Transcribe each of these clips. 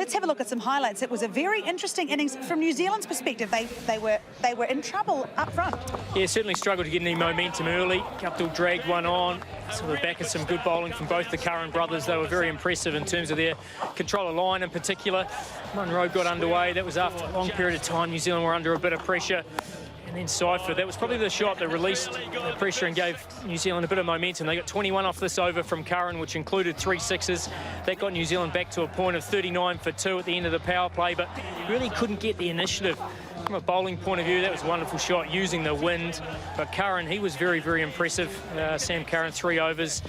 let's have a look at some highlights. It was a very interesting innings from New Zealand's perspective. They were in trouble up front. Yeah, certainly struggled to get any momentum early. Guptill dragged one on. Sort of back of some good bowling from both the Curran brothers. They were very impressive in terms of their control of line in particular. Munro got underway. That was after a long period of time. New Zealand were under a bit of pressure. And then Seifert, that was probably the shot that released the pressure and gave New Zealand a bit of momentum. They got 21 off this over from Curran, which included 3 sixes. That got New Zealand back to a point of 39 for 2 at the end of the power play, but really couldn't get the initiative. From a bowling point of view, that was a wonderful shot using the wind. But Curran, he was very, very impressive. Sam Curran, 3 overs.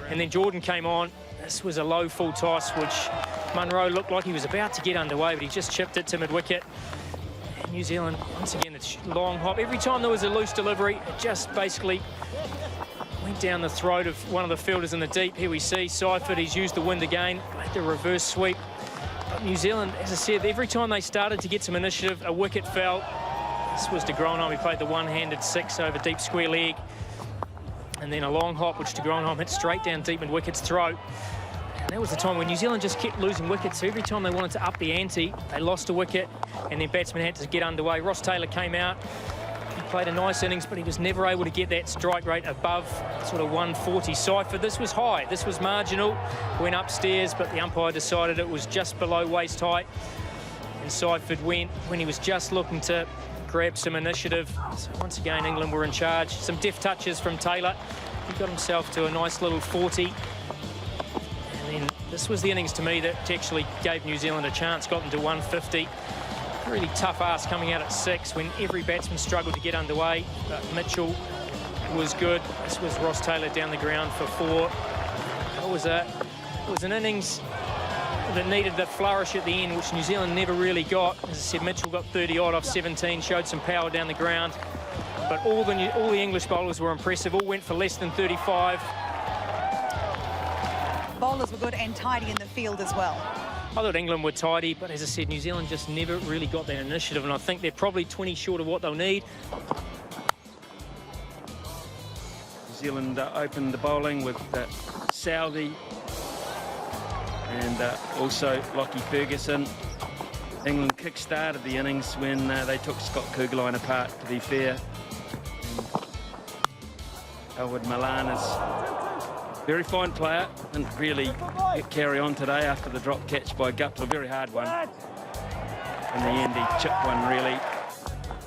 And then Jordan came on. This was a low full toss, which Munro looked like he was about to get underway, but he just chipped it to mid-wicket. New Zealand, once again, it's long hop. Every time there was a loose delivery, it just basically went down the throat of one of the fielders in the deep. Here we see Seifert, he's used the wind again, had the reverse sweep. But New Zealand, as I said, every time they started to get some initiative, a wicket fell. This was de Groenholm, he played the one-handed 6 over deep square leg. And then a long hop, which de Groenholm hit straight down deep mid-wicket's throat. And that was the time when New Zealand just kept losing wickets. So every time they wanted to up the ante, they lost a wicket, and then batsmen had to get underway. Ross Taylor came out. He played a nice innings, but he was never able to get that strike rate above sort of 140. Seifert, this was high. This was marginal. Went upstairs, but the umpire decided it was just below waist height. And Seifert went when he was just looking to grab some initiative. So once again, England were in charge. Some deft touches from Taylor. He got himself to a nice little 40. And this was the innings to me that actually gave New Zealand a chance, got them to 150. Really tough ask coming out at 6 when every batsman struggled to get underway. But Mitchell was good. This was Ross Taylor down the ground for 4. It was an innings that needed the flourish at the end, which New Zealand never really got. As I said, Mitchell got 30-odd off 17, showed some power down the ground. But all the English bowlers were impressive, all went for less than 35. Bowlers were good and tidy in the field as well. I thought England were tidy, but as I said, New Zealand just never really got that initiative, and I think they're probably 20 short of what they'll need. New Zealand opened the bowling with Southey and also Lockie Ferguson. England kick-started the innings when they took Scott Kugelheim apart, to be fair. Elwood Milan is very fine player, didn't really carry on today after the drop catch by Guptill, a very hard one. In the end, he chipped one really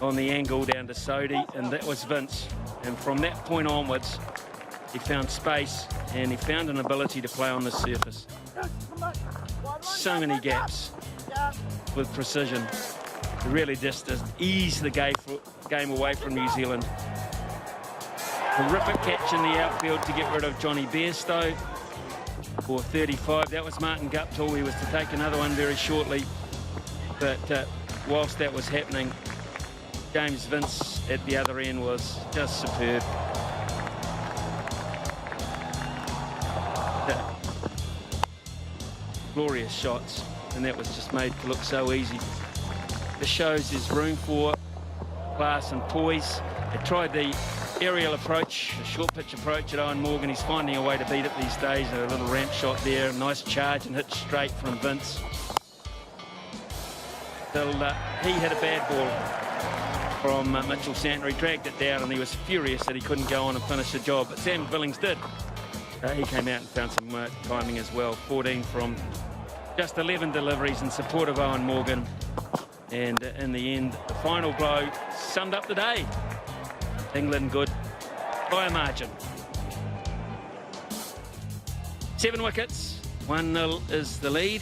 on the angle down to Sodhi, and that was Vince. And from that point onwards, he found space and he found an ability to play on the surface. So many gaps with precision. He really just eased the game away from New Zealand. Terrific catch in the outfield to get rid of Johnny Bairstow for 35. That was Martin Guptill. He was to take another one very shortly. But whilst that was happening, James Vince at the other end was just superb. Glorious shots, and that was just made to look so easy. This shows his room for class and poise. They tried the aerial approach, a short pitch approach at Owen Morgan. He's finding a way to beat it these days. A little ramp shot there, a nice charge and hit straight from Vince. He had a bad ball from Mitchell Santner. He dragged it down and he was furious that he couldn't go on and finish the job, but Sam Billings did. He came out and found some timing as well. 14 from just 11 deliveries in support of Owen Morgan. And in the end, the final blow summed up the day. England good by a margin. 7 wickets, 1-0 is the lead.